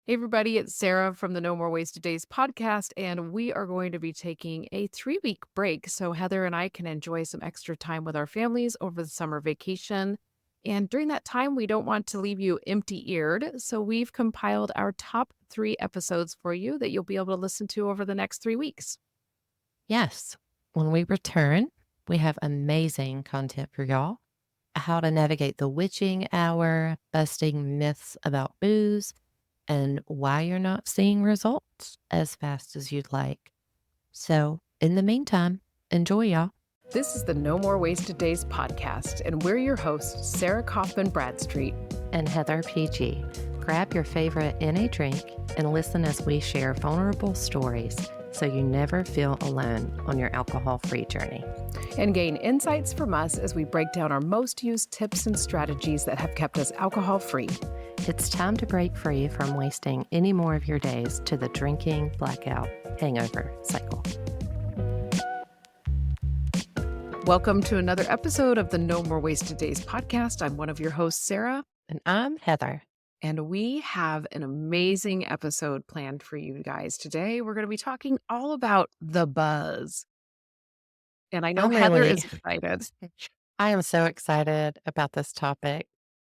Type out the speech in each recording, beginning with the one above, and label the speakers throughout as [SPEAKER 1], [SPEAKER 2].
[SPEAKER 1] Hey, everybody, it's Sarah from the No More Wasted Days podcast, and we are going to be taking a 3 week break so Heather and I can enjoy some extra time with our families over the summer vacation. And during that time, we don't want to leave you empty eared. So we've compiled our top 3 episodes for you that you'll be able to listen to over the next 3 weeks.
[SPEAKER 2] Yes. When we return, we have amazing content for y'all. How to navigate the witching hour, busting myths about booze, and why you're not seeing results as fast as you'd like. So, in the meantime, enjoy y'all.
[SPEAKER 1] This is the No More Wasted Days podcast, and we're your hosts, Sarah Kaufman Bradstreet.
[SPEAKER 2] And Heather PG. Grab your favorite NA drink and listen as we share vulnerable stories so you never feel alone on your alcohol-free journey.
[SPEAKER 1] And gain insights from us as we break down our most used tips and strategies that have kept us alcohol-free.
[SPEAKER 2] It's time to break free from wasting any more of your days to the drinking, blackout, hangover cycle.
[SPEAKER 1] Welcome to another episode of the No More Wasted Days podcast. I'm one of your hosts, Sarah.
[SPEAKER 2] And I'm Heather.
[SPEAKER 1] And we have an amazing episode planned for you guys. Today, we're going to be talking all about the buzz. And I know Heather is excited.
[SPEAKER 2] I am so excited about this topic.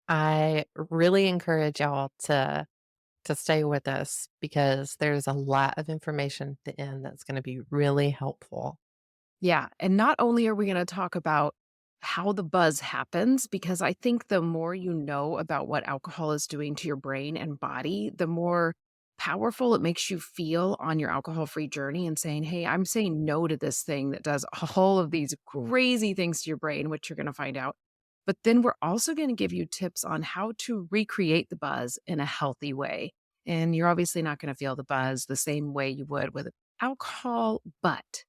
[SPEAKER 2] I really encourage y'all to stay with us because there's a lot of information at the end that's going to be really helpful.
[SPEAKER 1] Yeah. And not only are we going to talk about how the buzz happens, because I think the more you know about what alcohol is doing to your brain and body, the more powerful it makes you feel on your alcohol-free journey and saying, hey, I'm saying no to this thing that does all of these crazy things to your brain, which you're going to find out. But then we're also going to give you tips on how to recreate the buzz in a healthy way. And you're obviously not going to feel the buzz the same way you would with alcohol, but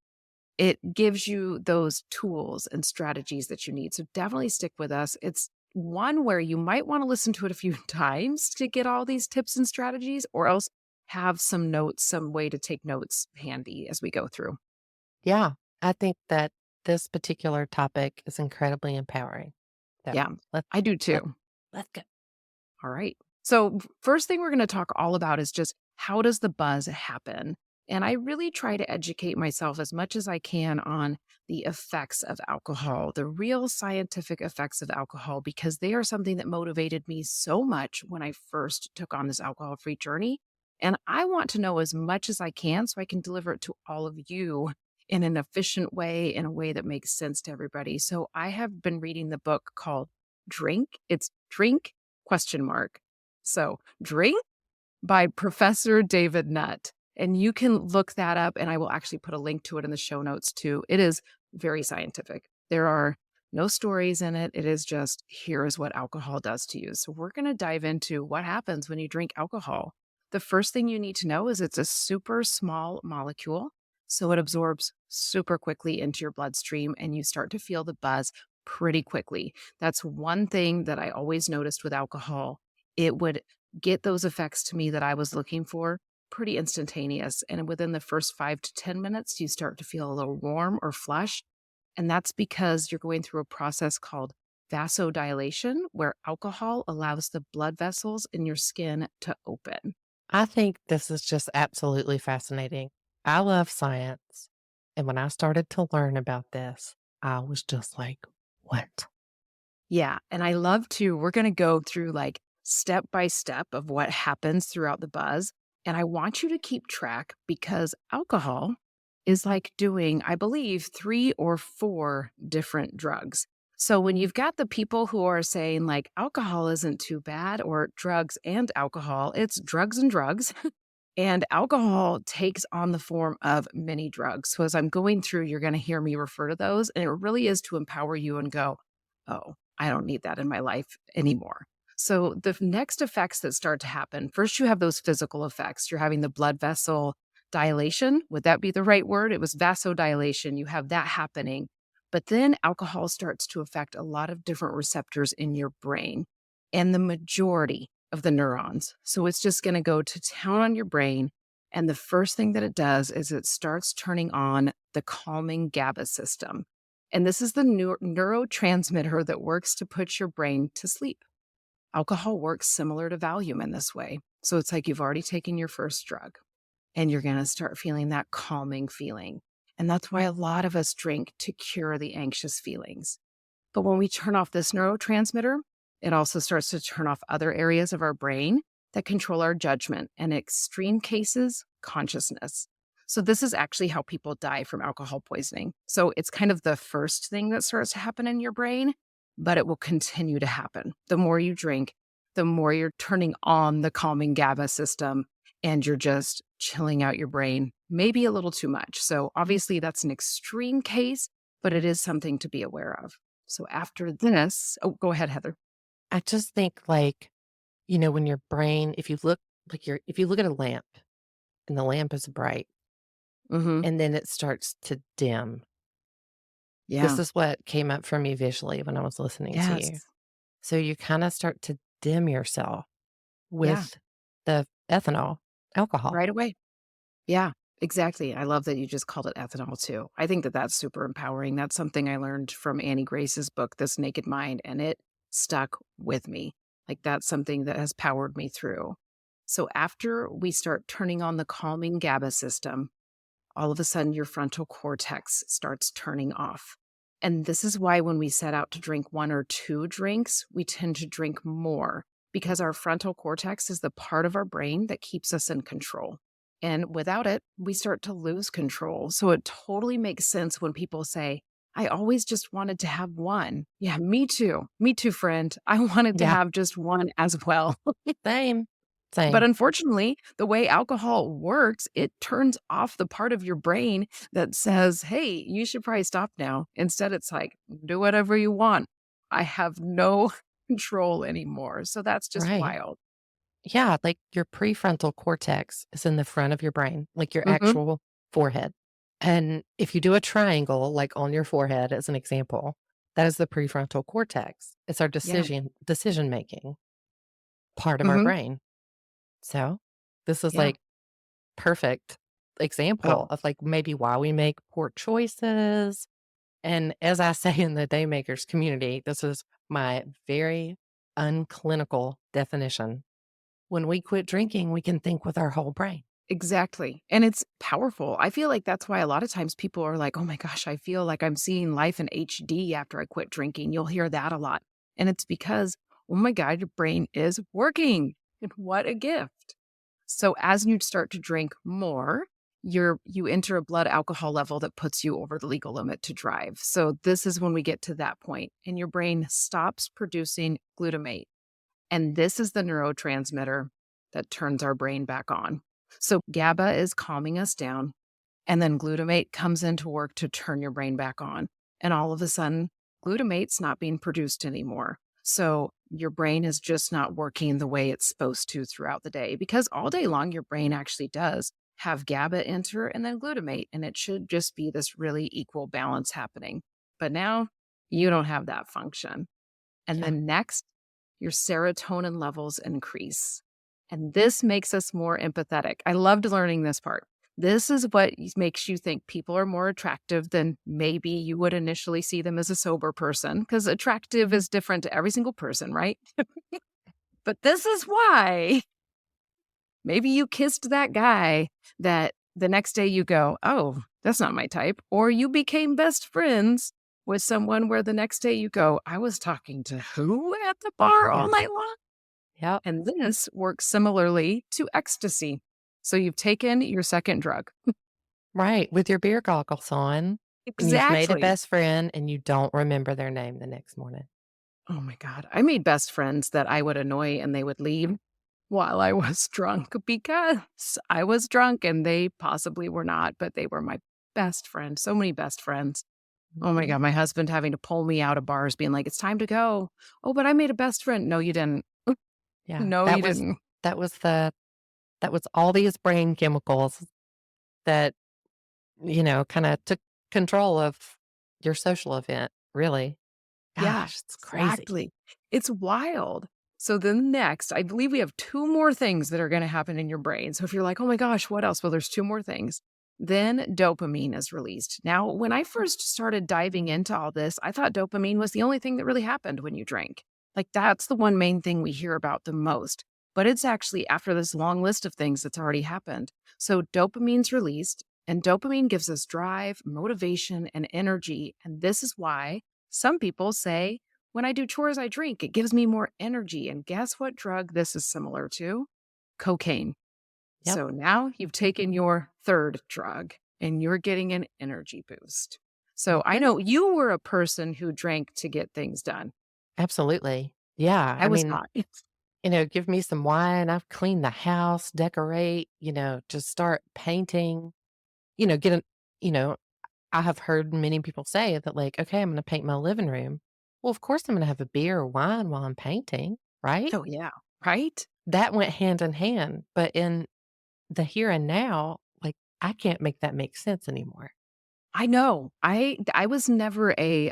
[SPEAKER 1] it gives you those tools and strategies that you need. So definitely stick with us. It's one where you might want to listen to it a few times to get all these tips and strategies, or else have some notes, some way to take notes handy as we go through.
[SPEAKER 2] Yeah, I think that this particular topic is incredibly empowering. So
[SPEAKER 1] Yeah, I do too.
[SPEAKER 2] Let's go.
[SPEAKER 1] All right. So first thing we're going to talk all about is just how does the buzz happen? And I really try to educate myself as much as I can on the effects of alcohol, the real scientific effects of alcohol, because they are something that motivated me so much when I first took on this alcohol-free journey. And I want to know as much as I can so I can deliver it to all of you in an efficient way, in a way that makes sense to everybody. So I have been reading the book called Drink. It's Drink question mark. So Drink by Professor David Nutt. And you can look that up, and I will actually put a link to it in the show notes too. It is very scientific. There are no stories in it. It is just, here is what alcohol does to you. So we're going to dive into what happens when you drink alcohol. The first thing you need to know is it's a super small molecule. So it absorbs super quickly into your bloodstream, and you start to feel the buzz pretty quickly. That's one thing that I always noticed with alcohol. It would get those effects to me that I was looking for pretty instantaneous. And within the first 5 to 10 minutes, you start to feel a little warm or flush. And that's because you're going through a process called vasodilation, where alcohol allows the blood vessels in your skin to open.
[SPEAKER 2] I think this is just absolutely fascinating. I love science. And when I started to learn about this, I was just like, what?
[SPEAKER 1] Yeah. And I love to, we're going to go through like step by step of what happens throughout the buzz. And I want you to keep track because alcohol is like doing, I believe, 3 or 4 different drugs. So when you've got the people who are saying like alcohol isn't too bad, or drugs and alcohol, it's drugs and drugs. And alcohol takes on the form of many drugs. So as I'm going through, you're going to hear me refer to those. And it really is to empower you and go, oh, I don't need that in my life anymore. So the next effects that start to happen, first you have those physical effects. You're having the blood vessel dilation. Would that be the right word? It was vasodilation. You have that happening. But then alcohol starts to affect a lot of different receptors in your brain and the majority of the neurons. So it's just going to go to town on your brain. And the first thing that it does is it starts turning on the calming GABA system. And this is the neurotransmitter that works to put your brain to sleep. Alcohol works similar to Valium in this way. So it's like you've already taken your first drug and you're going to start feeling that calming feeling. And that's why a lot of us drink to cure the anxious feelings. But when we turn off this neurotransmitter, it also starts to turn off other areas of our brain that control our judgment and, in extreme cases, consciousness. So, this is actually how people die from alcohol poisoning. So, it's kind of the first thing that starts to happen in your brain, but it will continue to happen. The more you drink, the more you're turning on the calming GABA system and you're just chilling out your brain, maybe a little too much. So, obviously, that's an extreme case, but it is something to be aware of. So after this, oh, go ahead, Heather.
[SPEAKER 2] I just think like, when your brain, if you look at a lamp and the lamp is bright
[SPEAKER 1] Mhm.
[SPEAKER 2] and then it starts to dim. This
[SPEAKER 1] Yeah.
[SPEAKER 2] is what came up for me visually when I was listening to
[SPEAKER 1] Yes.
[SPEAKER 2] you. So you kind of start to dim yourself
[SPEAKER 1] Yeah.
[SPEAKER 2] with the ethanol, alcohol.
[SPEAKER 1] Right away. Yeah, exactly. I love that you just called it ethanol too. I think that that's super empowering. That's something I learned from Annie Grace's book, This Naked Mind, and it stuck with me. Like that's something that has powered me through. So after we start turning on the calming GABA system, all of a sudden your frontal cortex starts turning off. And this is why when we set out to drink one or two drinks, we tend to drink more because our frontal cortex is the part of our brain that keeps us in control. And without it, we start to lose control. So it totally makes sense when people say, I always just wanted to have one. Yeah, me too. Me too, friend. I wanted to
[SPEAKER 2] Yeah.
[SPEAKER 1] have just one as well.
[SPEAKER 2] Same.
[SPEAKER 1] But
[SPEAKER 2] Same.
[SPEAKER 1] unfortunately, the way alcohol works, it turns off the part of your brain that says, hey, you should probably stop now. Instead, it's like, do whatever you want. I have no control anymore. So that's just
[SPEAKER 2] Right.
[SPEAKER 1] wild.
[SPEAKER 2] Yeah. Like your prefrontal cortex is in the front of your brain, like your
[SPEAKER 1] Hmm.
[SPEAKER 2] actual forehead. And if you do a triangle, like on your forehead, as an example, that is the prefrontal cortex. It's our
[SPEAKER 1] Yeah.
[SPEAKER 2] decision making part of our
[SPEAKER 1] Hmm.
[SPEAKER 2] brain. So this is
[SPEAKER 1] Yeah.
[SPEAKER 2] like perfect example
[SPEAKER 1] Oh,
[SPEAKER 2] of like maybe why we make poor choices. And as I say in the Daymakers community, this is my very unclinical definition. When we quit drinking, we can think with our whole brain.
[SPEAKER 1] exactly. And it's powerful. I feel like that's why a lot of times people are like, oh my gosh, I feel like I'm seeing life in HD after I quit drinking. You'll hear that a lot. And it's because, oh my God, your brain is working. And what a gift. So as you start to drink more, you enter a blood alcohol level that puts you over the legal limit to drive. So this is when we get to that point and your brain stops producing glutamate. And this is the neurotransmitter that turns our brain back on. So GABA is calming us down and then glutamate comes into work to turn your brain back on. And all of a sudden, glutamate's not being produced anymore. So your brain is just not working the way it's supposed to throughout the day because all day long, your brain actually does have GABA enter and then glutamate. And it should just be this really equal balance happening. But now you don't have that function. And
[SPEAKER 2] Yeah.
[SPEAKER 1] then next, your serotonin levels increase. And this makes us more empathetic. I loved learning this part. This is what makes you think people are more attractive than maybe you would initially see them as a sober person, because attractive
[SPEAKER 2] Mhm.
[SPEAKER 1] is different to every single person, right? But this is why maybe you kissed that guy that the next day you go, oh, that's not my type. Or you became best friends with someone where the next day you go, I was talking to who at the bar all
[SPEAKER 2] Yeah.
[SPEAKER 1] night long?
[SPEAKER 2] Yep.
[SPEAKER 1] And this works similarly to ecstasy. So you've taken your second drug.
[SPEAKER 2] Right. With your beer goggles on, and you've made a
[SPEAKER 1] Exactly.
[SPEAKER 2] best friend and you don't remember their name the next morning.
[SPEAKER 1] Oh my God. I made best friends that I would annoy and they would leave while I was drunk because I was drunk and they possibly were not, but they were my best friend. So many best friends. Oh my
[SPEAKER 2] Mhm.
[SPEAKER 1] God. My husband having to pull me out of bars, being like, it's time to go. Oh, but I made a best friend. No, you didn't.
[SPEAKER 2] Yeah.
[SPEAKER 1] No, you didn't.
[SPEAKER 2] That was the that was all these brain chemicals that, kinda took control of your social event, really.
[SPEAKER 1] Yeah,
[SPEAKER 2] Gosh, it's crazy.
[SPEAKER 1] exactly. It's wild. So then next, I believe we have two more things that are going to happen in your brain. So if you're like, oh my gosh, what else? Well, there's two more things. Then dopamine is released. Now, when I first started diving into all this, I thought dopamine was the only thing that really happened when you drank. Like that's the one main thing we hear about the most. but it's actually after this long list of things that's already happened. So dopamine's released, and dopamine gives us drive, motivation, and energy. And this is why some people say, when I do chores, I drink. It gives me more energy. And guess what drug this is similar to? Cocaine.
[SPEAKER 2] Yep.
[SPEAKER 1] So now you've taken your third drug and you're getting an energy boost. So I
[SPEAKER 2] Mhm.
[SPEAKER 1] know you were a person who drank to get things done.
[SPEAKER 2] Absolutely. Yeah.
[SPEAKER 1] I
[SPEAKER 2] I
[SPEAKER 1] was
[SPEAKER 2] mean,
[SPEAKER 1] not.
[SPEAKER 2] give me some wine. I've cleaned the house, decorate, just start painting, get a, you know, I have heard many people say that, like, okay, I'm going to paint my living room. Well, of course, I'm going to have a beer or wine while I'm painting, right?
[SPEAKER 1] Oh, yeah. Right?
[SPEAKER 2] That went hand in hand. But in the here and now, like, I can't make that make sense anymore.
[SPEAKER 1] I know. I was never a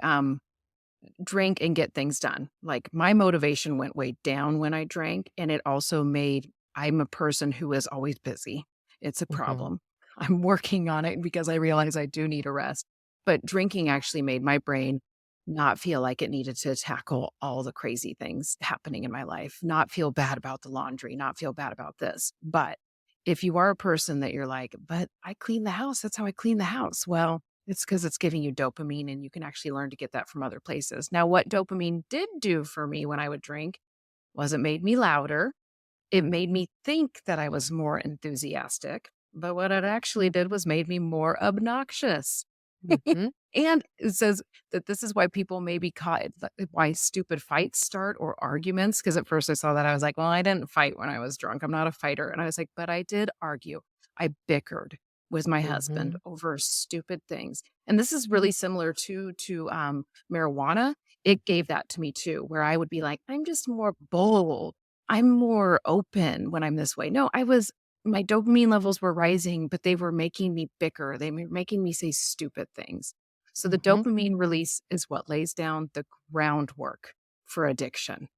[SPEAKER 1] drink and get things done. Like, my motivation went way down when I drank, and it also made I'm a person who is always busy. It's a
[SPEAKER 2] Hmm.
[SPEAKER 1] problem. I'm working on it because I realize I do need a rest. But drinking actually made my brain not feel like it needed to tackle all the crazy things happening in my life, not feel bad about the laundry, not feel bad about this. But if you are a person that you're like, "But I clean the house, that's how I clean the house." Well, it's because it's giving you dopamine, and you can actually learn to get that from other places. Now, what dopamine did do for me when I would drink was it made me louder. It made me think that I was more enthusiastic, but what it actually did was made me more obnoxious.
[SPEAKER 2] Hmm.
[SPEAKER 1] And it says that this is why people may be caught why stupid fights start or arguments. Because at first I saw that, I was like, "Well, I didn't fight when I was drunk. I'm not a fighter." And I was like, "But I did argue. I bickered with my husband
[SPEAKER 2] Hmm.
[SPEAKER 1] over stupid things." And this is really similar to marijuana. It gave that to me too, where I would be like, "I'm just more bold. I'm more open when I'm this way." No, my dopamine levels were rising, but they were making me bicker. They were making me say stupid things. So the
[SPEAKER 2] Hmm.
[SPEAKER 1] dopamine release is what lays down the groundwork for addiction.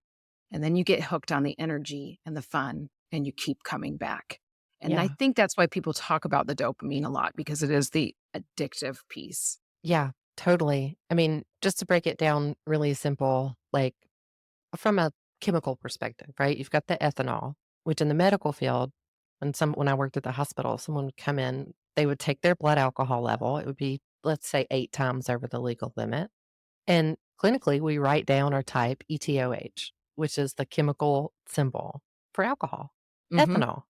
[SPEAKER 1] And then you get hooked on the energy and the fun and you keep coming back. And I
[SPEAKER 2] Yeah.
[SPEAKER 1] think that's why people talk about the dopamine a lot because it is the addictive piece.
[SPEAKER 2] Yeah, totally. I mean, just to break it down really simple, like from a chemical perspective, right? You've got the ethanol, which in the medical field, when I worked at the hospital, someone would come in, they would take their blood alcohol level. It would be, let's say, 8 times over the legal limit. And clinically, we write down or type ETOH, which is the chemical symbol for alcohol,
[SPEAKER 1] Hmm.
[SPEAKER 2] ethanol.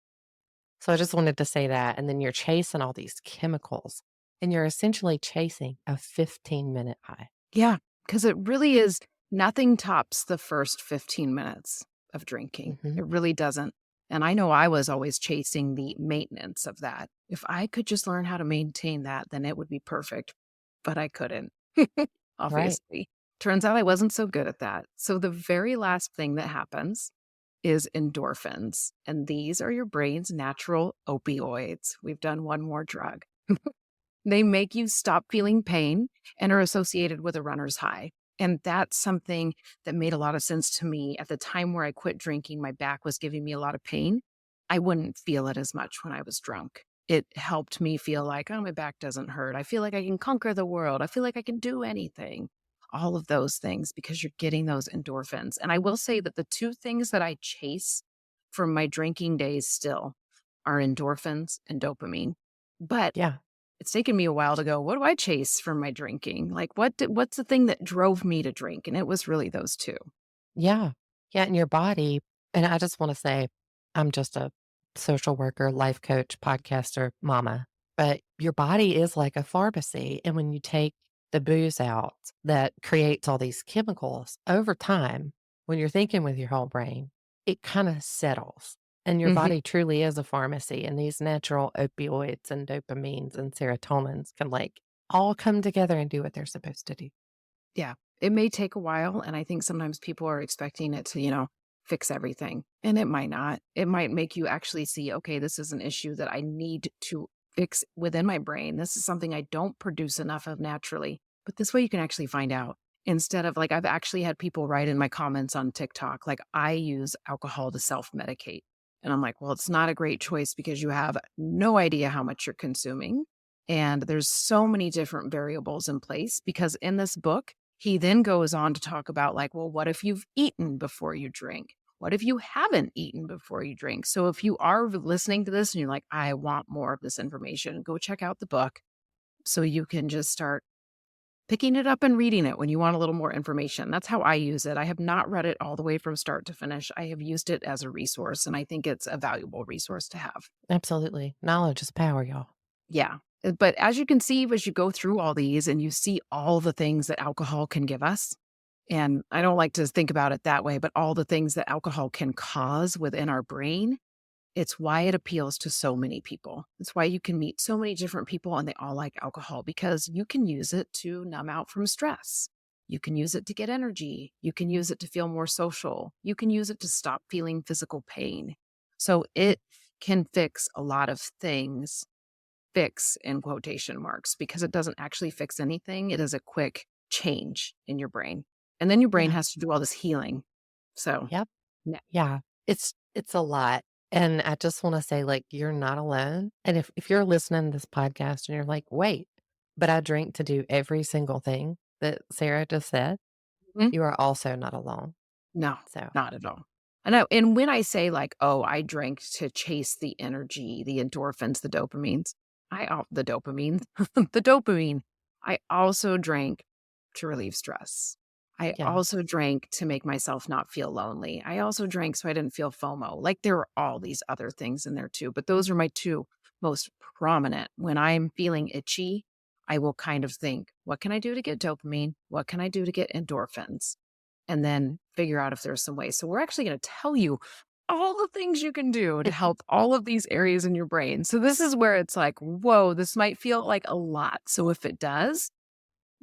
[SPEAKER 2] So I just wanted to say that. And then you're chasing all these chemicals and you're essentially chasing a 15-minute high.
[SPEAKER 1] Yeah, because it really is nothing tops the first 15 minutes of drinking.
[SPEAKER 2] Hmm.
[SPEAKER 1] It really doesn't. And I know I was always chasing the maintenance of that. If I could just learn how to maintain that, then it would be perfect. But I couldn't,
[SPEAKER 2] Right.
[SPEAKER 1] obviously. Turns out I wasn't so good at that. So the very last thing that happens is endorphins. And these are your brain's natural opioids. We've done one more drug. They make you stop feeling pain and are associated with a runner's high. And that's something that made a lot of sense to me at the time where I quit drinking. My back was giving me a lot of pain. I wouldn't feel it as much when I was drunk. It helped me feel like, oh, my back doesn't hurt. I feel like I can conquer the world. I feel like I can do anything. All of those things because you're getting those endorphins. And I will say that the two things that I chase from my drinking days still are endorphins and dopamine. But
[SPEAKER 2] Yeah.
[SPEAKER 1] it's taken me a while to go, what do I chase from my drinking? Like, what's the thing that drove me to drink? And it was really those 2.
[SPEAKER 2] Yeah. Yeah, and your body and I just wanna say, I'm just a social worker, life coach, podcaster, mama, but your body is like a pharmacy, and when you take the booze out that creates all these chemicals, over time, when you're thinking with your whole brain, it kinda settles, and your
[SPEAKER 1] Mhm.
[SPEAKER 2] body truly is a pharmacy, and these natural opioids and dopamines and serotonins can, like, all come together and do what they're supposed to do.
[SPEAKER 1] Yeah. It may take a while, and I think sometimes people are expecting it to, fix everything, and it might not. It might make you actually see, okay, this is an issue that I need to fix within my brain. This is something I don't produce enough of naturally. But this way you can actually find out instead of like I've actually had people write in my comments on TikTok, like I use alcohol to self-medicate. And I'm like, well, it's not a great choice because you have no idea how much you're consuming. And there's so many different variables in place because in this book, he then goes on to talk about like, well, what if you've eaten before you drink? What if you haven't eaten before you drink? So if you are listening to this and you're like, I want more of this information, go check out the book so you can just start picking it up and reading it when you want a little more information. That's how I use it. I have not read it all the way from start to finish. I have used it as a resource, and I think it's a valuable resource to have.
[SPEAKER 2] Absolutely. Knowledge is power, y'all.
[SPEAKER 1] Yeah. But as you can see, as you go through all these and you see all the things that alcohol can give us, and I don't like to think about it that way, but all the things that alcohol can cause within our brain, it's why it appeals to so many people. It's why you can meet so many different people and they all like alcohol because you can use it to numb out from stress. You can use it to get energy. You can use it to feel more social. You can use it to stop feeling physical pain. So it can fix a lot of things, fix in quotation marks, because it doesn't actually fix anything. It is a quick change in your brain. And then your brain
[SPEAKER 2] Yeah.
[SPEAKER 1] has to do all this healing. So,
[SPEAKER 2] Yep.
[SPEAKER 1] yeah.
[SPEAKER 2] Yeah. It's a lot. And I just want to say, like, you're not alone. And if you're listening to this podcast and you're like, wait, but I drink to do every single thing that Sarah just said, you are also not alone.
[SPEAKER 1] No,
[SPEAKER 2] So,
[SPEAKER 1] not at all. I know, and when I say like, "Oh, I drank to chase the energy, the endorphins, the dopamines," the dopamine, the dopamine. I also drank to relieve stress. I
[SPEAKER 2] yeah.
[SPEAKER 1] also drank to make myself not feel lonely. I also drank so I didn't feel FOMO. Like, there were all these other things in there too, but those are my 2 most prominent. When I'm feeling itchy, I will kind of think, "What can I do to get dopamine? What can I do to get endorphins?" And then figure out if there's some ways. So we're actually going to tell you all the things you can do to help all of these areas in your brain. So this is where it's like, whoa, this might feel like a lot. So if it does,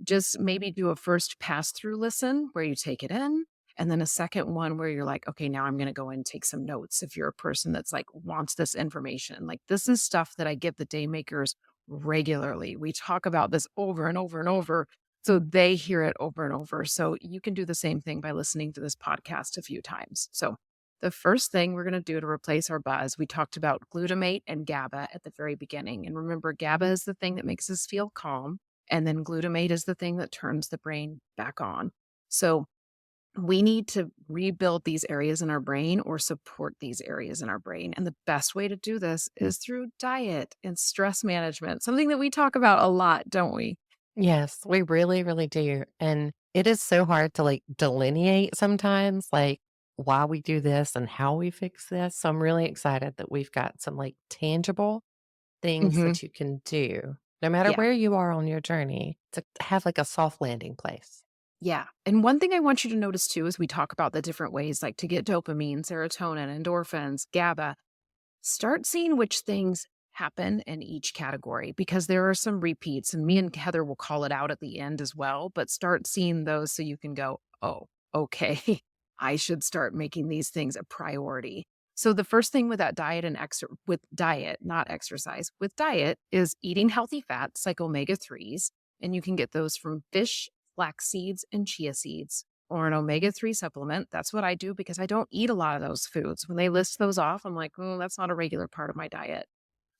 [SPEAKER 1] just maybe do a first pass through listen where you take it in. And then a second one where you're like, okay, now I'm going to go and take some notes. If you're a person that's like wants this information, like this is stuff that I give the Daymakers regularly. We talk about this over and over and over. So they hear it over and over. So you can do the same thing by listening to this podcast a few times. So the first thing we're going to do to replace our buzz, we talked about glutamate and GABA at the very beginning. And remember, GABA is the thing that makes us feel calm. And then glutamate is the thing that turns the brain back on. So we need to rebuild these areas in our brain or support these areas in our brain. And the best way to do this is through diet and stress management, something that we talk about a lot, don't we?
[SPEAKER 2] Yes, we really, really do. And it is so hard to like delineate sometimes, like why we do this and how we fix this. So I'm really excited that we've got some like tangible things
[SPEAKER 1] Hmm.
[SPEAKER 2] that you can do no matter
[SPEAKER 1] Yeah.
[SPEAKER 2] where you are on your journey to have like a soft landing place.
[SPEAKER 1] Yeah. And one thing I want you to notice too, is we talk about the different ways, like to get dopamine, serotonin, endorphins, GABA. Start seeing which things happen in each category because there are some repeats, and me and Heather will call it out at the end as well. But start seeing those so you can go, oh, okay, I should start making these things a priority. So the first thing with that diet and with diet, not exercise, with diet is eating healthy fats like omega 3s, and you can get those from fish, flax seeds, and chia seeds or an omega 3 supplement. That's what I do because I don't eat a lot of those foods. When they list those off, I'm like, oh, that's not a regular part of my diet.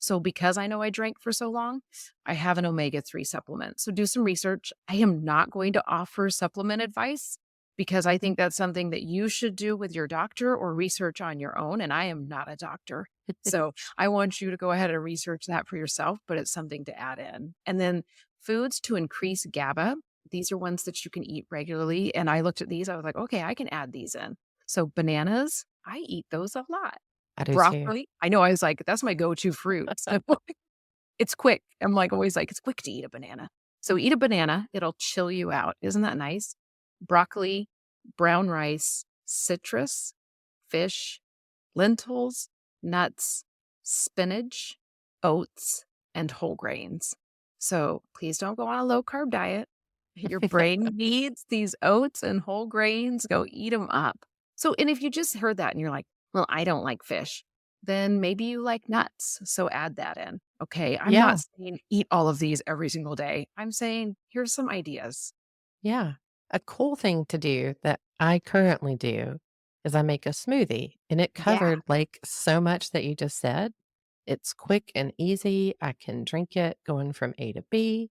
[SPEAKER 1] So because I know I drank for so long, I have an omega 3 supplement. So do some research. I am not going to offer supplement advice because I think that's something that you should do with your doctor or research on your own. And I am not a doctor. So I want you to go ahead and research that for yourself, but it's something to add in. And then foods to increase GABA. These are ones that you can eat regularly. And I looked at these, I was like, okay, I can add these in. So bananas, I eat those a lot.
[SPEAKER 2] I do too.
[SPEAKER 1] Broccoli, I know I was like, that's my go-to fruit. So it's quick. I'm like always like, it's quick to eat a banana. So eat a banana, it'll chill you out. Isn't that nice? Broccoli, brown rice, citrus, fish, lentils, nuts, spinach, oats, and whole grains. So please don't go on a low carb diet. Your brain needs these oats and whole grains. Go eat them up. So, and if you just heard that and you're like, well, I don't like fish, then maybe you like nuts. So add that in. Okay. I'm not
[SPEAKER 2] Yeah.
[SPEAKER 1] saying eat all of these every single day. I'm saying here's some ideas.
[SPEAKER 2] Yeah. A cool thing to do that I currently do is I make a smoothie and it
[SPEAKER 1] Yeah.
[SPEAKER 2] covered like so much that you just said. It's quick and easy. I can drink it going from A to B,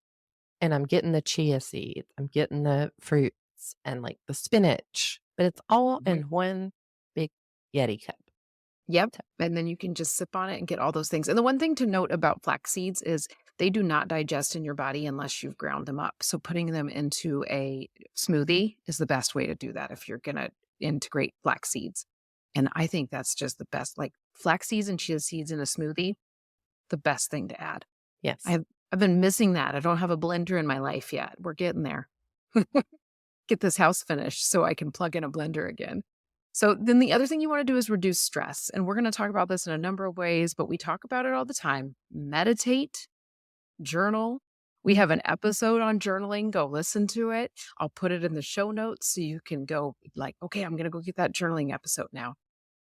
[SPEAKER 2] and I'm getting the chia seed. I'm getting the fruits and like the spinach, but it's all
[SPEAKER 1] Mhm.
[SPEAKER 2] in one big Yeti cup.
[SPEAKER 1] Yep,
[SPEAKER 2] So
[SPEAKER 1] and then you can just sip on it and get all those things. And the one thing to note about flax seeds is they do not digest in your body unless you've ground them up. So putting them into a smoothie is the best way to do that if you're gonna integrate flax seeds. And I think that's just the best, like flax seeds and chia seeds in a smoothie, the best thing to add.
[SPEAKER 2] yes.
[SPEAKER 1] I've been missing that. I don't have a blender in my life yet. We're getting there. Get this house finished so I can plug in a blender again. So then the other thing you want to do is reduce stress. And we're going to talk about this in a number of ways, but we talk about it all the time. Meditate, journal. We have an episode on journaling. Go listen to it. I'll put it in the show notes so you can go like, okay, I'm going to go get that journaling episode now.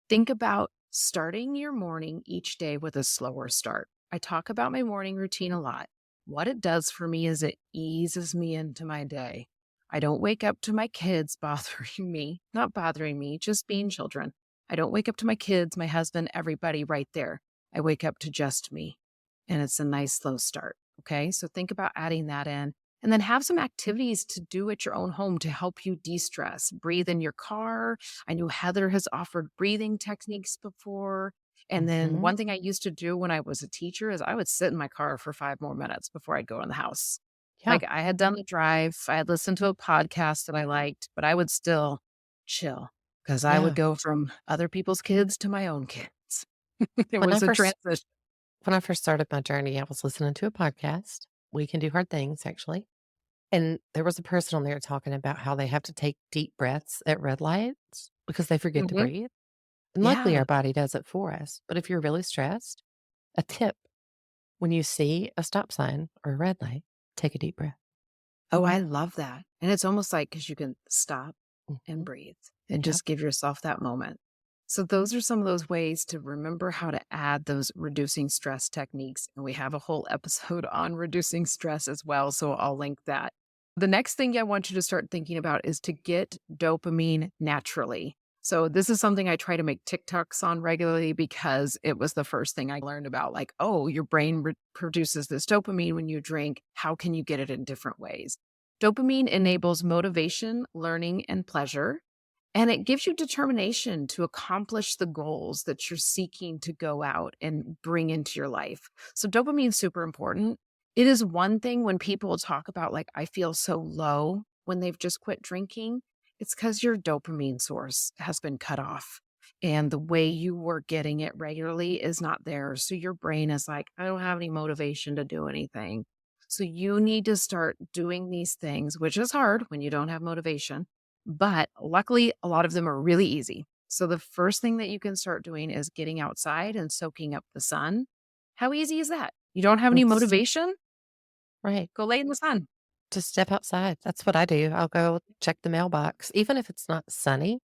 [SPEAKER 1] Think about starting your morning each day with a slower start. I talk about my morning routine a lot. What it does for me is it eases me into my day. I don't wake up to my kids bothering me, not bothering me, just being children. I don't wake up to my kids, my husband, everybody right there. I wake up to just me. And it's a nice slow start. Okay. So think about adding that in and then have some activities to do at your own home to help you de stress. Breathe in your car. I know Heather has offered breathing techniques before. And then
[SPEAKER 2] Mhm.
[SPEAKER 1] one thing I used to do when I was a teacher is I would sit in my car for 5 more minutes before I'd go in the house.
[SPEAKER 2] Yeah.
[SPEAKER 1] Like I had done the drive, I had listened to a podcast that I liked, but I would still chill because I would
[SPEAKER 2] Yeah.
[SPEAKER 1] go from other people's kids to my own kids. It
[SPEAKER 2] When I
[SPEAKER 1] was a
[SPEAKER 2] first
[SPEAKER 1] transition.
[SPEAKER 2] when I first started my journey, I was listening to a podcast. We Can Do Hard Things, actually. And there was a person on there talking about how they have to take deep breaths at red lights because they forget to
[SPEAKER 1] Mhm.
[SPEAKER 2] breathe. And luckily,
[SPEAKER 1] Yeah.
[SPEAKER 2] our body does it for us. But if you're really stressed, a tip when you see a stop sign or a red light, take a deep breath.
[SPEAKER 1] Oh, I love that. And it's almost like because you can stop and
[SPEAKER 2] Mhm.
[SPEAKER 1] breathe and
[SPEAKER 2] Yep.
[SPEAKER 1] just give yourself that moment. So, those are some of those ways to remember how to add those reducing stress techniques. And we have a whole episode on reducing stress as well. So, I'll link that. The next thing I want you to start thinking about is to get dopamine naturally. So, this is something I try to make TikToks on regularly because it was the first thing I learned about like, oh, your brain produces this dopamine when you drink. How can you get it in different ways? Dopamine enables motivation, learning, and pleasure. And it gives you determination to accomplish the goals that you're seeking to go out and bring into your life. So, dopamine is super important. It is one thing when people talk about, like, I feel so low when they've just quit drinking. It's because your dopamine source has been cut off. And the way you were getting it regularly is not there. So, your brain is like, I don't have any motivation to do anything. So, you need to start doing these things, which is hard when you don't have motivation, but luckily, a lot of them are really easy. So the first thing that you can start doing is getting outside and soaking up the sun. How easy is that? You don't have any
[SPEAKER 2] It's
[SPEAKER 1] motivation?
[SPEAKER 2] right.
[SPEAKER 1] Go lay in the sun.
[SPEAKER 2] Just step outside. That's what I do. I'll go check the mailbox. Even if it's not sunny,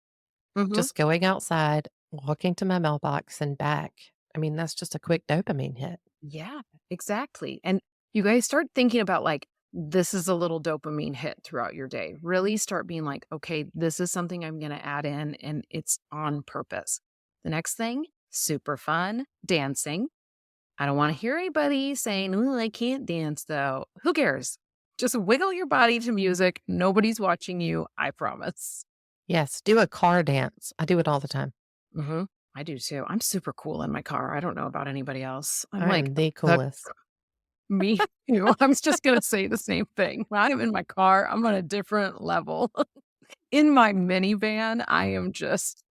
[SPEAKER 1] Mhm.
[SPEAKER 2] just going outside, walking to my mailbox and back. I mean, that's just a quick dopamine hit.
[SPEAKER 1] Yeah, exactly. And you guys start thinking about like, this is a little dopamine hit throughout your day. Really start being like, okay, this is something I'm going to add in and it's on purpose. The next thing, super fun, dancing. I don't want to hear anybody saying, "Ooh, I can't dance though." Who cares? Just wiggle your body to music. Nobody's watching you. I promise.
[SPEAKER 2] Yes, do a car dance. I do it all the time.
[SPEAKER 1] Hmm. I do too. I'm super cool in my car. I don't know about anybody else. I'm
[SPEAKER 2] I
[SPEAKER 1] like
[SPEAKER 2] am the
[SPEAKER 1] the
[SPEAKER 2] coolest.
[SPEAKER 1] me too. I was just gonna say the same thing. When I'm in my car, I'm on a different level. In my minivan, I am just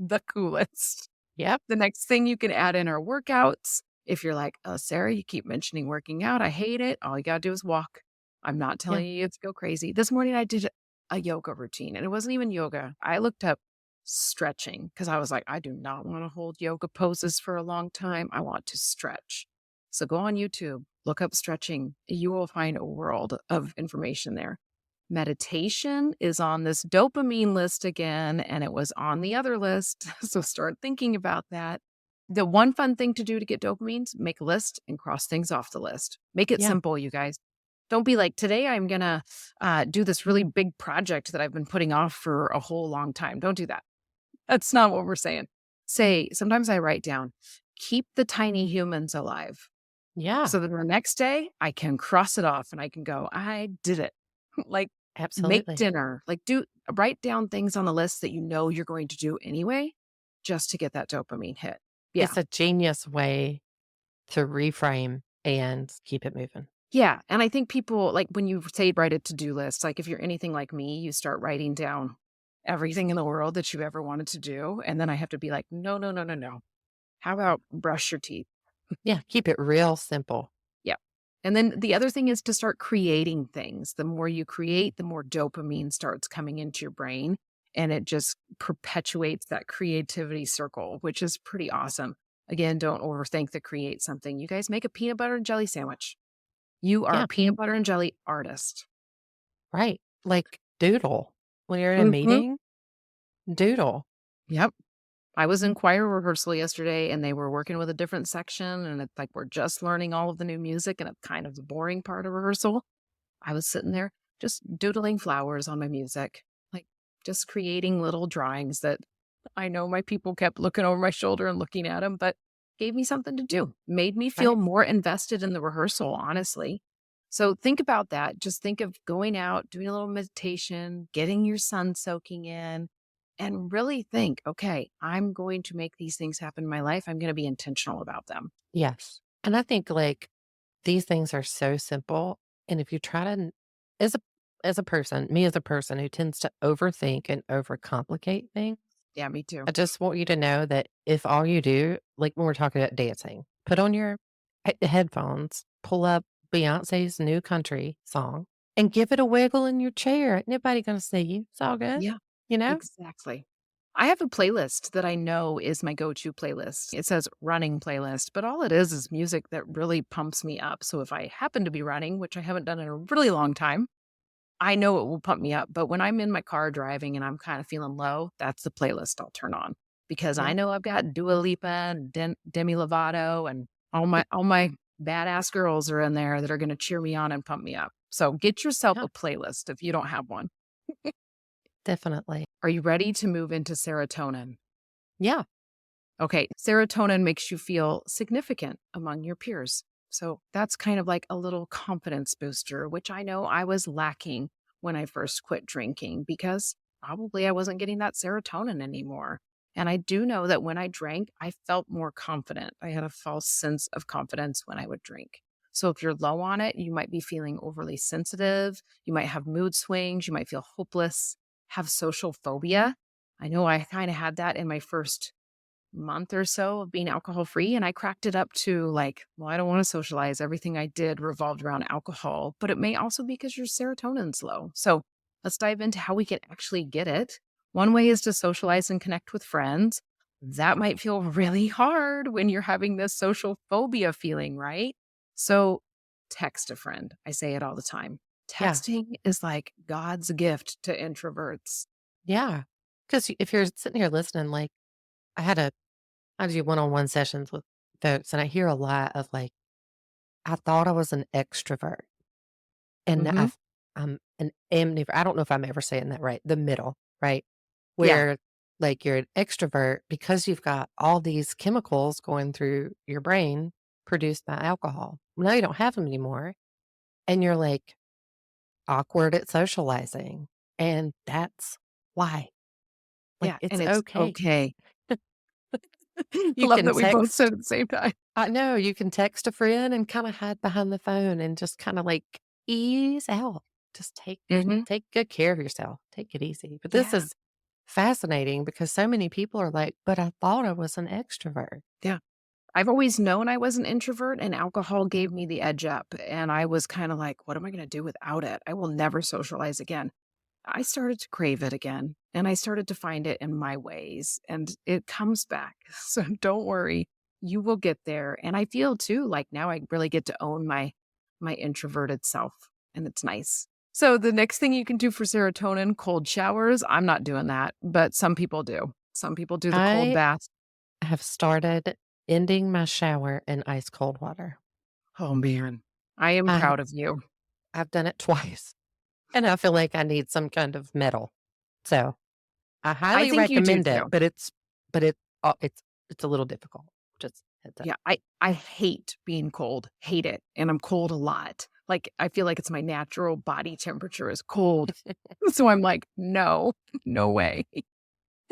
[SPEAKER 1] the coolest.
[SPEAKER 2] Yep.
[SPEAKER 1] The next thing you can add in are workouts. If you're like, "Oh, Sarah, you keep mentioning working out. I hate it." All you gotta do is walk. I'm not
[SPEAKER 2] Yeah.
[SPEAKER 1] telling you to go crazy. This morning I did a yoga routine and it wasn't even yoga. I looked up stretching because I was like, I do not want to hold yoga poses for a long time. I want to stretch. So go on YouTube, look up stretching. You will find a world of information there. Meditation is on this dopamine list again, and it was on the other list. So start thinking about that. The one fun thing to do to get dopamines, make a list and cross things off the list. Make it
[SPEAKER 2] Yeah.
[SPEAKER 1] simple, you guys. Don't be like, today I'm going to do this really big project that I've been putting off for a whole long time. Don't do that. That's not what we're saying. Say, sometimes I write down, keep the tiny humans alive.
[SPEAKER 2] Yeah.
[SPEAKER 1] So that the next day I can cross it off and I can go, I did it. Like, make
[SPEAKER 2] Absolutely.
[SPEAKER 1] dinner, like, write down things on the list that you know you're going to do anyway, just to get that dopamine hit. Yeah.
[SPEAKER 2] It's a genius way to reframe and keep it moving.
[SPEAKER 1] Yeah, and I think people like, when you say write a to-do list, like, if you're anything like me, you start writing down everything in the world that you ever wanted to do, and then I have to be like, "No, no, no, no, no. How about brush your teeth?"
[SPEAKER 2] Yeah, keep it real simple.
[SPEAKER 1] Yeah. And then the other thing is to start creating things. The more you create, the more dopamine starts coming into your brain, and it just perpetuates that creativity circle, which is pretty awesome. Again, don't overthink the create something. You guys make a peanut butter and jelly sandwich. You are a
[SPEAKER 2] Yeah,
[SPEAKER 1] peanut butter and jelly artist.
[SPEAKER 2] right. Like doodle. When you're in a
[SPEAKER 1] Mhm.
[SPEAKER 2] meeting, doodle.
[SPEAKER 1] Yep. I was
[SPEAKER 2] Mhm.
[SPEAKER 1] in choir rehearsal yesterday and they were working with a different section, and it's like we're just learning all of the new music and it's kind of the boring part of rehearsal. I was sitting there just doodling flowers on my music, like just creating little drawings that I know my people kept looking over my shoulder and looking at them, but gave me something to do, made me feel
[SPEAKER 2] Right?
[SPEAKER 1] more invested in the rehearsal, honestly. So think about that. Just think of going out, doing a little meditation, getting your sun soaking in, and really think, okay, I'm going to make these things happen in my life. I'm going to be intentional about them.
[SPEAKER 2] Yes. And I think like these things are so simple. And if you try to, as a as a person, me as a person who tends to overthink and overcomplicate things,
[SPEAKER 1] Yeah, me too.
[SPEAKER 2] I just want you to know that if all you do, like when we're talking about dancing, put on your headphones, pull up Beyonce's new country song, and give it a wiggle in your chair. Ain't nobody gonna see you. It's all good,
[SPEAKER 1] Yeah.
[SPEAKER 2] you know?
[SPEAKER 1] Exactly. I have a playlist that I know is my go-to playlist. It says running playlist, but all it is music that really pumps me up. So if I happen to be running, which I haven't done in a really long time, I know it will pump me up. But when I'm in my car driving and I'm kind of feeling low, that's the playlist I'll turn on because I
[SPEAKER 2] Yeah,
[SPEAKER 1] know I've got Dua Lipa and Demi Lovato and all my badass girls are in there that are going to cheer me on and pump me up. So get yourself
[SPEAKER 2] yeah,
[SPEAKER 1] a playlist if you don't have one.
[SPEAKER 2] definitely.
[SPEAKER 1] Are you ready to move into serotonin?
[SPEAKER 2] Yeah,
[SPEAKER 1] Okay, serotonin makes you feel significant among your peers. So that's kind of like a little confidence booster, which I know I was lacking when I first quit drinking because probably I wasn't getting that serotonin anymore. And I do know that when I drank, I felt more confident. I had a false sense of confidence when I would drink. So if you're low on it, you might be feeling overly sensitive. You might have mood swings. You might feel hopeless, have social phobia. I know I kind of had that in my first month or so of being alcohol free, and I cracked it up to like, well, I don't want to socialize. Everything I did revolved around alcohol, but it may also be because your serotonin's low. So let's dive into how we can actually get it. One way is to socialize and connect with friends. That might feel really hard when you're having this social phobia feeling, right? So text a friend. I say it all the time.
[SPEAKER 2] yeah,
[SPEAKER 1] Texting is like God's gift to introverts.
[SPEAKER 2] yeah. Because if you're sitting here listening, like I do one-on-one sessions with folks, and I hear a lot of like, I thought I was an extrovert. And
[SPEAKER 1] Hmm.
[SPEAKER 2] I'm an amnivore. I don't know if I'm ever saying that right. The middle, right?
[SPEAKER 1] Yeah.
[SPEAKER 2] Where like you're an extrovert because you've got all these chemicals going through your brain produced by alcohol. Now you don't have them anymore. And you're like awkward at socializing. And that's why. Like
[SPEAKER 1] Yeah.
[SPEAKER 2] it's
[SPEAKER 1] And it's
[SPEAKER 2] okay.
[SPEAKER 1] okay. I
[SPEAKER 2] You
[SPEAKER 1] love
[SPEAKER 2] can
[SPEAKER 1] that we both said
[SPEAKER 2] text.
[SPEAKER 1] it at the same time.
[SPEAKER 2] I know you can text a friend and kind of hide behind the phone and just kind of like ease out. Just
[SPEAKER 1] Mhm.
[SPEAKER 2] take good care of yourself. Take it easy. But this
[SPEAKER 1] Yeah,
[SPEAKER 2] is fascinating because so many people are like, "But I thought I was an extrovert."
[SPEAKER 1] yeah. I've always known I was an introvert, and alcohol gave me the edge up, and I was kinda like, "What am I gonna do without it? I will never socialize again." I started to crave it again, and I started to find it in my ways, and it comes back. So don't worry, you will get there, and I feel too like now I really get to own my introverted self, and it's nice. So the next thing you can do for serotonin, cold showers. I'm not doing that, but some people do. Some people do the cold
[SPEAKER 2] I
[SPEAKER 1] bath.
[SPEAKER 2] have started ending my shower in ice cold water.
[SPEAKER 1] Oh, man. I am
[SPEAKER 2] I
[SPEAKER 1] proud of you.
[SPEAKER 2] I've done it twice, and I feel like I need some kind of medal. So, I
[SPEAKER 1] I
[SPEAKER 2] highly
[SPEAKER 1] think you do
[SPEAKER 2] recommend
[SPEAKER 1] too.
[SPEAKER 2] it, but but it it's a little difficult. Just heads up.
[SPEAKER 1] Yeah, I hate being cold, hate it, and I'm cold a lot. Like, I feel like it's my natural body temperature is cold. So I'm like, "No, no way."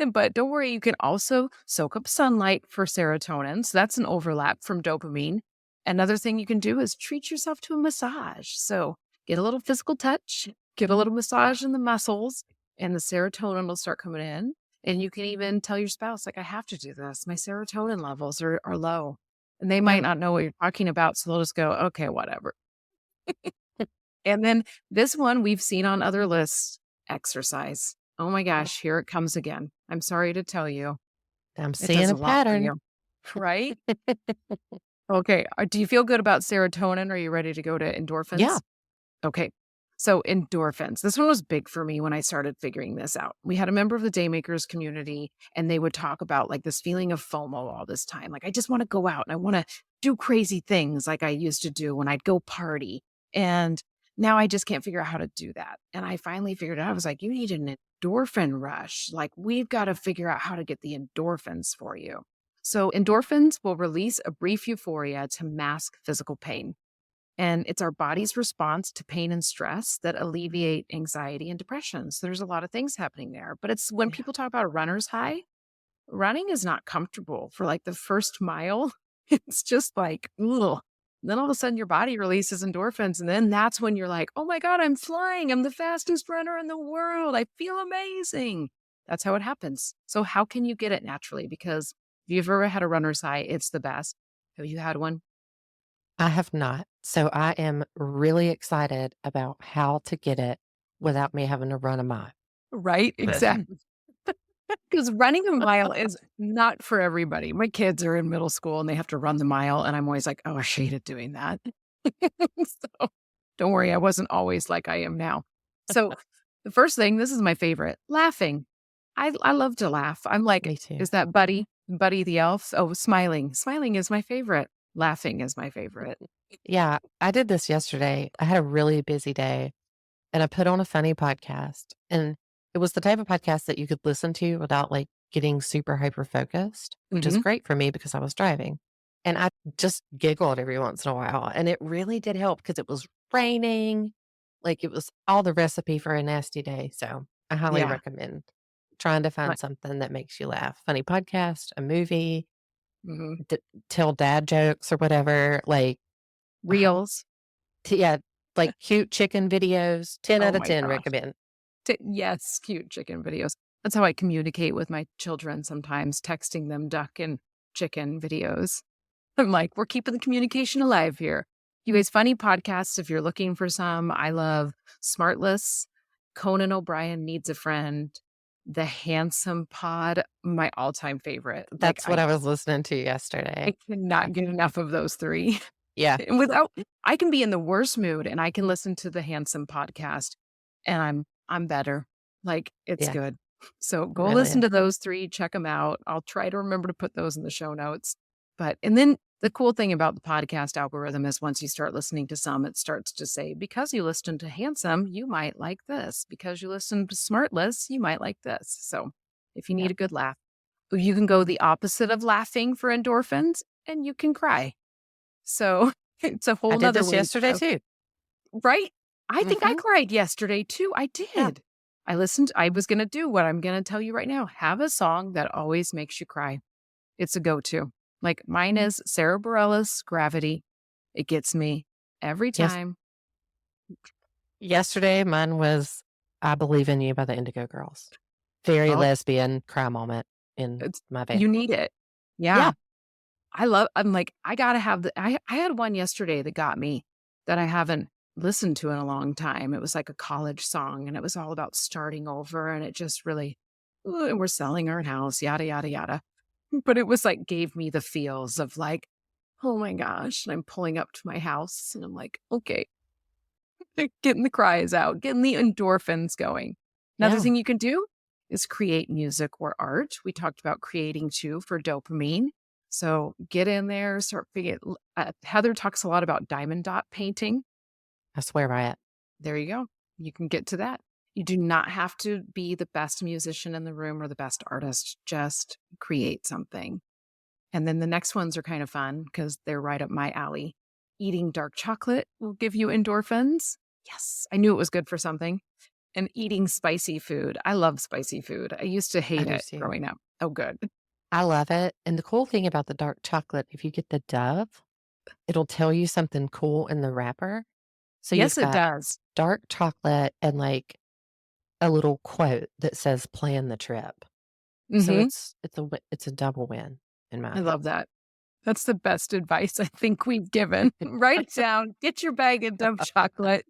[SPEAKER 1] But don't worry, you can also soak up sunlight for serotonin. So that's an overlap from dopamine. Another thing you can do is treat yourself to a massage. So get a little physical touch, get a little massage in the muscles, and the serotonin will start coming in. And you can even tell your spouse, like, I have to do this. My serotonin levels are low. And they might
[SPEAKER 2] Yeah.
[SPEAKER 1] not know what you're talking about. So they'll just go, okay, whatever. And then this one we've seen on other lists, exercise. Oh my gosh, here it comes again. I'm sorry to tell you,
[SPEAKER 2] I'm
[SPEAKER 1] it
[SPEAKER 2] seeing
[SPEAKER 1] does
[SPEAKER 2] a
[SPEAKER 1] a lot for
[SPEAKER 2] pattern.
[SPEAKER 1] you, right? Okay, do you feel good about serotonin? Are you ready to go to
[SPEAKER 2] Yeah.
[SPEAKER 1] endorphins? Okay. So endorphins. This one was big for me when I started figuring this out. We had a member of the Daymakers community, and they would talk about like this feeling of FOMO all this time. Like, I just want to go out and I want to do crazy things like I used to do when I'd go party. And now I just can't figure out how to do that. And I finally figured out, I was like, you need an endorphin rush. Like, we've got to figure out how to get the endorphins for you. So endorphins will release a brief euphoria to mask physical pain. And it's our body's response to pain and stress that alleviate anxiety and depression. So there's a lot of things happening there. But it's when
[SPEAKER 2] Yeah.
[SPEAKER 1] people talk about a runner's high, running is not comfortable for like the first mile. It's just like, ugh. Then all of a sudden your body releases endorphins. And then that's when you're like, oh my God, I'm flying. I'm the fastest runner in the world. I feel amazing. That's how it happens. So, how can you get it naturally? Because if you've ever had a runner's high, it's the best. Have you had one?
[SPEAKER 2] I have not. So I am really excited about how to get it without me having to run a mile.
[SPEAKER 1] Right? Exactly. Because running a mile is not for everybody. My kids are in middle school and they have to run the mile, and I'm always like, "Oh, I hated doing that." So, don't worry, I wasn't always like I am now. So, the first thing, this is my favorite, laughing. I love to laugh. I'm like,
[SPEAKER 2] Me too.
[SPEAKER 1] "Is that Buddy the elf?" Oh, smiling. Smiling is my favorite. Laughing is my favorite.
[SPEAKER 2] Yeah, I did this yesterday. I had a really busy day and I put on a funny podcast. And it was the type of podcast that you could listen to without like getting super hyper focused, which is
[SPEAKER 1] Mhm.
[SPEAKER 2] great for me because I was driving. And I just giggled every once in a while. And it really did help because it was raining. Like it was all the recipe for a nasty day. So I highly
[SPEAKER 1] Yeah.
[SPEAKER 2] recommend trying to
[SPEAKER 1] Fun.
[SPEAKER 2] find something that makes you laugh. Funny podcast, a movie,
[SPEAKER 1] Mhm.
[SPEAKER 2] tell dad jokes or whatever. Like,
[SPEAKER 1] Reels.
[SPEAKER 2] yeah, like cute chicken videos, 10
[SPEAKER 1] Oh
[SPEAKER 2] out of
[SPEAKER 1] my
[SPEAKER 2] 10
[SPEAKER 1] gosh.
[SPEAKER 2] recommend.
[SPEAKER 1] Yes, cute chicken videos. That's how I communicate with my children sometimes, texting them duck and chicken videos. I'm like, we're keeping the communication alive here. You guys, funny podcasts, if you're looking for some, I love Smartless, Conan O'Brien Needs a Friend, The Handsome Pod, my all-time favorite. Like,
[SPEAKER 2] That's what
[SPEAKER 1] I
[SPEAKER 2] I was listening to
[SPEAKER 1] I
[SPEAKER 2] yesterday.
[SPEAKER 1] cannot get enough of those 3.
[SPEAKER 2] Yeah,
[SPEAKER 1] And without I can be in the worst mood and I can listen to the Handsome podcast and I'm better. Like, it's
[SPEAKER 2] yeah,
[SPEAKER 1] good. So
[SPEAKER 2] it
[SPEAKER 1] go
[SPEAKER 2] really
[SPEAKER 1] listen
[SPEAKER 2] is.
[SPEAKER 1] to those 3, check them out. I'll try to remember to put those in the show notes. But and then the cool thing about the podcast algorithm is once you start listening to some, it starts to say, because you listen to Handsome, you might like this. Because you listen to Smartless, you might like this. So if you need
[SPEAKER 2] Yeah,
[SPEAKER 1] a good laugh, you can go the opposite of laughing for endorphins and you can cry. So, it's a
[SPEAKER 2] I
[SPEAKER 1] whole
[SPEAKER 2] did
[SPEAKER 1] nother
[SPEAKER 2] this
[SPEAKER 1] way
[SPEAKER 2] yesterday
[SPEAKER 1] of
[SPEAKER 2] too.
[SPEAKER 1] right? I think I
[SPEAKER 2] Mhm,
[SPEAKER 1] cried yesterday too, I
[SPEAKER 2] yeah,
[SPEAKER 1] did. I was gonna do what I'm gonna tell you right now, have a song that always makes you cry. It's a go-to. Like, mine is Sarah Bareilles' Gravity. It gets me every
[SPEAKER 2] yes,
[SPEAKER 1] time.
[SPEAKER 2] yesterday mine was I Believe in You by the Indigo Girls. Very
[SPEAKER 1] Oh,
[SPEAKER 2] lesbian cry moment in
[SPEAKER 1] it's
[SPEAKER 2] my van.
[SPEAKER 1] you need it.
[SPEAKER 2] Yeah,
[SPEAKER 1] Yeah. I'm like, I gotta have I had one yesterday that got me that I haven't listened to in a long time. It was like a college song, and it was all about starting over, and it just really "Ooh, and we're selling our house, yada, yada, yada." But it was like gave me the feels of like, "Oh my gosh," and I'm pulling up to my house, and I'm like, "Okay." Getting the cries out, getting the endorphins going. Another
[SPEAKER 2] yeah,
[SPEAKER 1] thing you can do is create music or art. We talked about creating too for dopamine. So get in there, start figuring. Heather talks a lot about diamond dot painting.
[SPEAKER 2] I swear by it.
[SPEAKER 1] There you go. You can get to that. You do not have to be the best musician in the room or the best artist. Just create something. And then the next ones are kind of fun because they're right up my alley. Eating dark chocolate will give you endorphins. Yes, I knew it was good for something. And eating spicy food. I love spicy food. I used to
[SPEAKER 2] I
[SPEAKER 1] hate
[SPEAKER 2] do
[SPEAKER 1] it
[SPEAKER 2] too.
[SPEAKER 1] growing up. Oh, good.
[SPEAKER 2] I love it, and the cool thing about the dark chocolate, if you get the Dove, it'll tell you something cool in the wrapper. So you've
[SPEAKER 1] Yes, it
[SPEAKER 2] got
[SPEAKER 1] does.
[SPEAKER 2] dark chocolate and, like, a little quote that says, "Plan the trip." So
[SPEAKER 1] Mhm.
[SPEAKER 2] it's a double win in my
[SPEAKER 1] I
[SPEAKER 2] opinion.
[SPEAKER 1] love that. That's the best advice I think we've given. Write it down. Get your bag of Dove chocolate.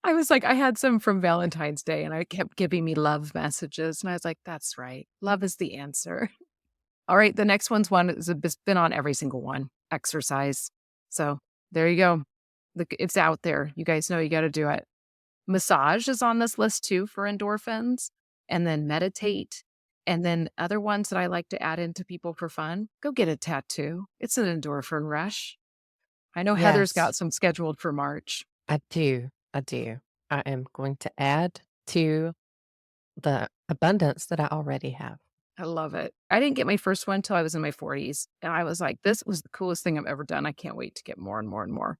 [SPEAKER 1] I was like, I had some from Valentine's Day and I kept giving me love messages. And I was like, that's right. Love is the answer. All right. The next one is it's been on every single one exercise. So there you go. Look, it's out there. You guys know you got to do it. Massage is on this list too for endorphins, and then meditate. And then other ones that I like to add into people for fun, go get a tattoo. It's an endorphin rush. I know Heather's got
[SPEAKER 2] Yes,
[SPEAKER 1] some scheduled for March.
[SPEAKER 2] I do, I do. I am going to add to the abundance that I already have.
[SPEAKER 1] I love it. I didn't get my first one till I was in my 40s, and I was like, "This was the coolest thing I've ever done. I can't wait to get more and more and more."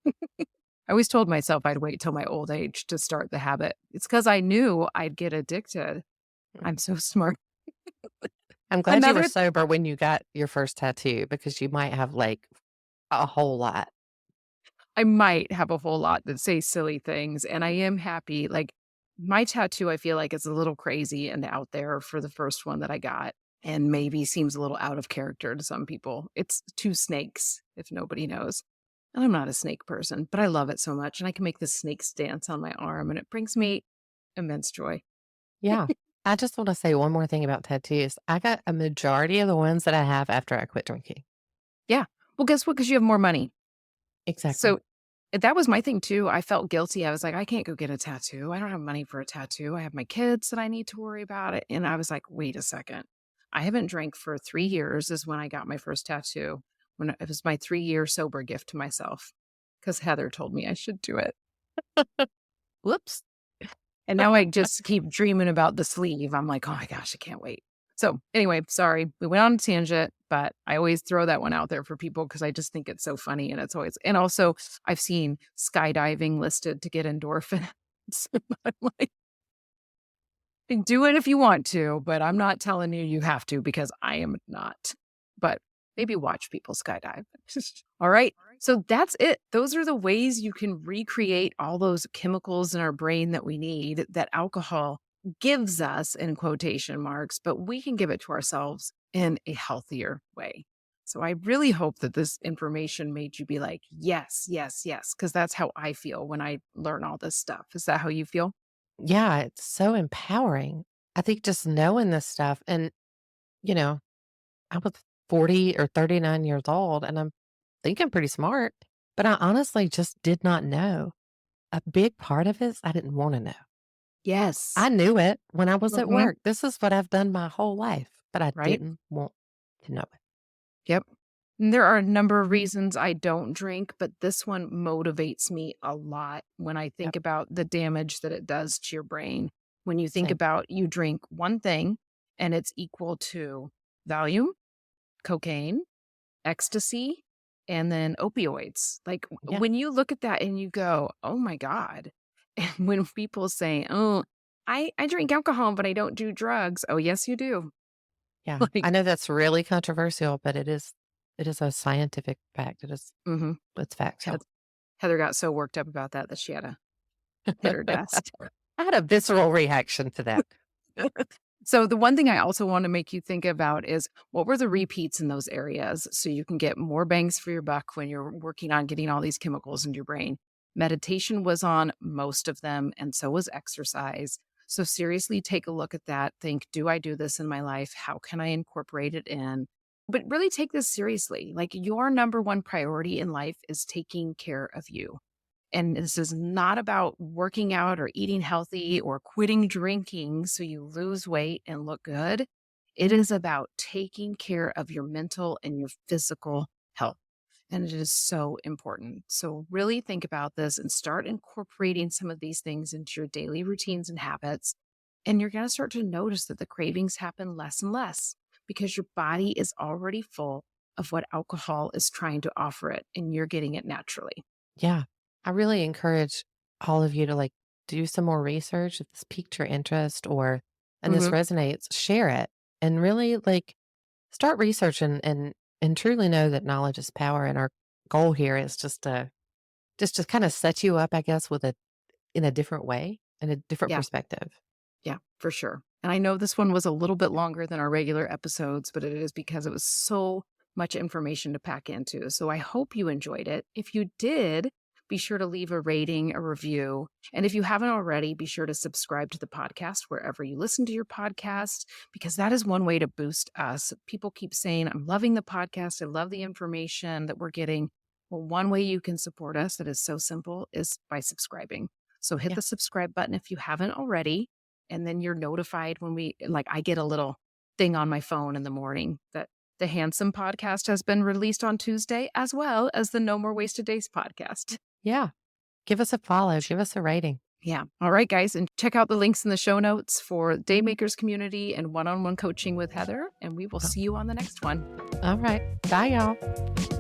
[SPEAKER 1] I always told myself I'd wait till my old age to start the habit. It's because I knew I'd get addicted.
[SPEAKER 2] Mm.
[SPEAKER 1] I'm so smart.
[SPEAKER 2] I'm glad you were
[SPEAKER 1] Another
[SPEAKER 2] sober when you got your first tattoo because you might have, like, a whole lot.
[SPEAKER 1] I might have a whole lot that say silly things, and I am happy. Like, my tattoo, I feel like is a little crazy and out there for the first one that I got, and maybe seems a little out of character to some people. It's 2 snakes, if nobody knows. And I'm not a snake person, but I love it so much, and I can make the snakes dance on my arm, and it brings me immense joy.
[SPEAKER 2] Yeah. I just wanna say one more thing about tattoos. I got a majority of the ones that I have after I quit drinking.
[SPEAKER 1] Yeah. Well, guess what? Because you have more money.
[SPEAKER 2] Exactly.
[SPEAKER 1] So that was my thing too. I felt guilty. I was like, I can't go get a tattoo. I don't have money for a tattoo. I have my kids that I need to worry about it. And I was like, wait a second. I haven't drank for 3 years is when I got my first tattoo. When it was my 3-year sober gift to myself. Because Heather told me I should do it. Whoops. And now I just keep dreaming about the sleeve. I'm like, oh my gosh, I can't wait. So anyway, sorry, we went on a tangent, but I always throw that one out there for people because I just think it's so funny and it's always and also I've seen skydiving listed to get endorphins. I'm like, do it if you want to, but I'm not telling you you have to because I am not. But maybe watch people skydive. All right. So that's it. Those are the ways you can recreate all those chemicals in our brain that we need that alcohol gives us in quotation marks, but we can give it to ourselves in a healthier way. So I really hope that this information made you be like, yes, yes, yes, because that's how I feel when I learn all this stuff. Is that how you feel?
[SPEAKER 2] Yeah, it's so empowering. I think just knowing this stuff and, you know, I was 40 or 39 years old, and I'm think I'm pretty smart, but I honestly just did not know. A big part of it is I didn't wanna know.
[SPEAKER 1] Yes.
[SPEAKER 2] I knew it when I was at
[SPEAKER 1] Mhm.
[SPEAKER 2] work. This is what I've done my whole life, but I
[SPEAKER 1] Right?
[SPEAKER 2] didn't want to know it.
[SPEAKER 1] Yep. And there are a number of reasons I don't drink, but this one motivates me a lot when I
[SPEAKER 2] Yep,
[SPEAKER 1] think about the damage that it does to your brain. When you think
[SPEAKER 2] same.
[SPEAKER 1] about you drink one thing and it's equal to Valium, cocaine, ecstasy, and then opioids. Like
[SPEAKER 2] Yeah,
[SPEAKER 1] when you look at that and you go, oh my God. And when people say, oh, I drink alcohol, but I don't do drugs. Oh, yes, you do.
[SPEAKER 2] yeah.
[SPEAKER 1] Like,
[SPEAKER 2] I know that's really controversial, but it is a scientific fact.
[SPEAKER 1] mhm.
[SPEAKER 2] It's factual.
[SPEAKER 1] Heather got so worked up about that that she had to hit her desk.
[SPEAKER 2] I had a visceral reaction to that.
[SPEAKER 1] So the one thing I also want to make you think about is what were the repeats in those areas so you can get more bangs for your buck when you're working on getting all these chemicals into your brain. Meditation was on most of them, and so was exercise. So seriously take a look at that. Think, do I do this in my life? How can I incorporate it in? But really take this seriously. Like your number one priority in life is taking care of you. And this is not about working out or eating healthy or quitting drinking so you lose weight and look good. It is about taking care of your mental and your physical health. And it is so important. So, really think about this and start incorporating some of these things into your daily routines and habits. And you're going to start to notice that the cravings happen less and less because your body is already full of what alcohol is trying to offer it, and you're getting it naturally.
[SPEAKER 2] Yeah. I really encourage all of you to, like, do some more research, if this piqued your interest and this
[SPEAKER 1] Mhm.
[SPEAKER 2] resonates, share it and really like start researching and truly know that knowledge is power. And our goal here is just to kind of set you up, I guess, in a different way, in a different
[SPEAKER 1] Yeah.
[SPEAKER 2] perspective.
[SPEAKER 1] Yeah, for sure. And I know this one was a little bit longer than our regular episodes, but it is because it was so much information to pack into. So I hope you enjoyed it. If you did, be sure to leave a rating, a review. And if you haven't already, be sure to subscribe to the podcast wherever you listen to your podcast, because that is one way to boost us. People keep saying, I'm loving the podcast. I love the information that we're getting. Well, one way you can support us that is so simple is by subscribing. So hit
[SPEAKER 2] Yeah.
[SPEAKER 1] the subscribe button if you haven't already, and then you're notified when I get a little thing on my phone in the morning that the Handsome podcast has been released on Tuesday, as well as the No More Wasted Days podcast.
[SPEAKER 2] Yeah. Give us a follow, give us a rating.
[SPEAKER 1] Yeah. All right, guys. And check out the links in the show notes for Daymakers community and one on one coaching with Heather. And we will
[SPEAKER 2] Oh,
[SPEAKER 1] see you on the next one.
[SPEAKER 2] all right. Bye, y'all.